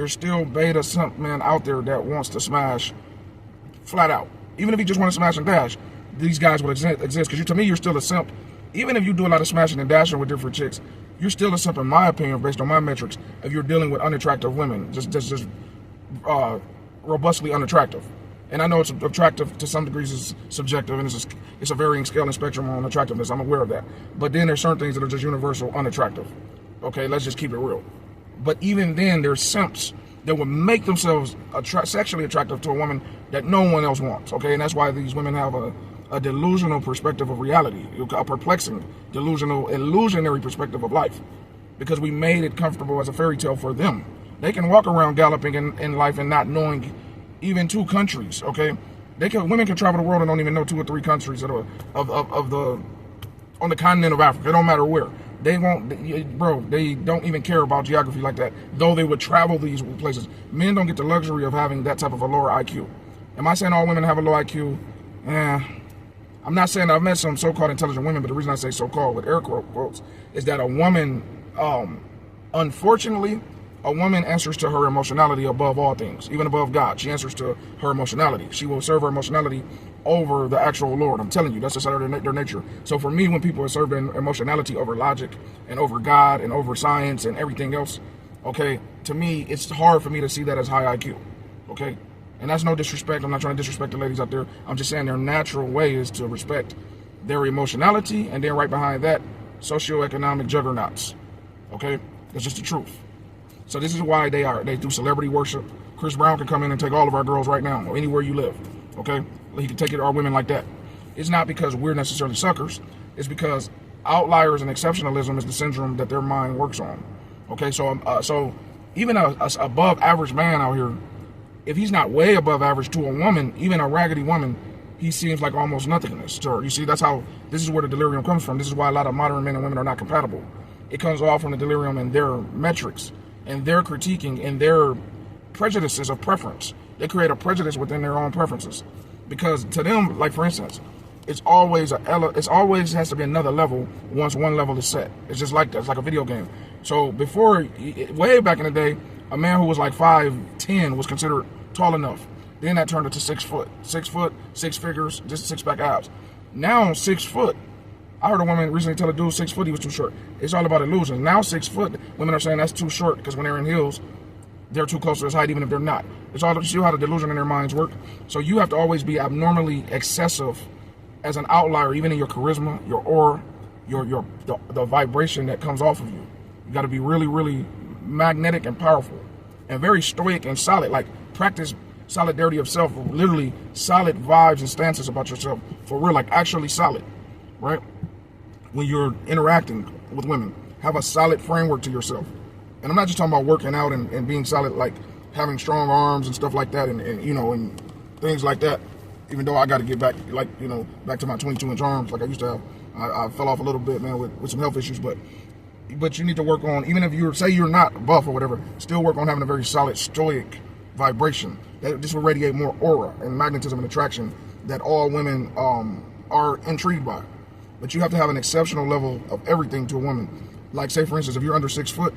There's still beta simp man out there that wants to smash flat out. Even if you just want to smash and dash, these guys will exist. Because to me, you're still a simp. Even if you do a lot of smashing and dashing with different chicks, you're still a simp, in my opinion, based on my metrics, if you're dealing with unattractive women, just robustly unattractive. And I know it's attractive to some degrees, is subjective, and it's a varying scale and spectrum on attractiveness. I'm aware of that. But then there's certain things that are just universal unattractive. Okay, let's just keep it real. But even then, there's simps that would make themselves sexually attractive to a woman that no one else wants. Okay, and that's why these women have a delusional perspective of reality, a perplexing, delusional, illusionary perspective of life, because we made it comfortable as a fairy tale for them. They can walk around galloping in life and not knowing even 2 countries. Okay, women can travel the world and don't even know 2 or 3 countries on the continent of Africa. It don't matter where. They won't, bro. They don't even care about geography like that. Though they would travel these places. Men don't get the luxury of having that type of a lower IQ. Am I saying all women have a low IQ? I'm not saying that. I've met some so-called intelligent women, but the reason I say so-called with air quotes is that a woman, unfortunately, a woman answers to her emotionality above all things, even above God. She answers to her emotionality. She will serve her emotionality over the actual Lord. I'm telling you, that's just their nature. So for me, when people are serving emotionality over logic and over God and over science and everything else, okay, to me, it's hard for me to see that as high IQ, okay? And that's no disrespect. I'm not trying to disrespect the ladies out there. I'm just saying their natural way is to respect their emotionality, and then right behind that, socioeconomic juggernauts, okay? That's just the truth. So this is why they do celebrity worship. Chris Brown can come in and take all of our girls right now, or anywhere you live, okay? He can take it, our women like that. It's not because we're necessarily suckers. It's because outliers and exceptionalism is the syndrome that their mind works on, okay? So even a above average man out here, if he's not way above average to a woman, even a raggedy woman, he seems like almost nothingness to her. You see, this is where the delirium comes from. This is why a lot of modern men and women are not compatible. It comes all from the delirium and their metrics and their critiquing and their prejudices of preference. They create a prejudice within their own preferences. Because to them, like for instance, it always has to be another level once one level is set. It's just like that. It's like a video game. So before, way back in the day, a man who was like 5'10" was considered tall enough. Then that turned into 6 foot. 6 foot, 6 figures, just 6-pack abs. Now 6 foot. I heard a woman recently tell a dude 6 foot he was too short. It's all about illusion. Now 6 foot, women are saying that's too short because when they're in heels, they're too close to his height even if they're not. It's all, you see how the delusion in their minds work? So you have to always be abnormally excessive as an outlier, even in your charisma, your aura, the vibration that comes off of you. You got to be really, really magnetic and powerful and very stoic and solid. Like practice solidarity of self, literally solid vibes and stances about yourself for real, like actually solid, right? When you're interacting with women, have a solid framework to yourself. And I'm not just talking about working out and being solid, like having strong arms and stuff like that, and you know, and things like that. Even though I got to get back, like, you know, back to my 22-inch arms like I used to have. I fell off a little bit, man, with some health issues, but you need to work on, even if you say you're not buff or whatever, still work on having a very solid, stoic vibration. This will radiate more aura and magnetism and attraction that all women are intrigued by. But you have to have an exceptional level of everything to a woman. Like, say, for instance, if you're under 6 foot,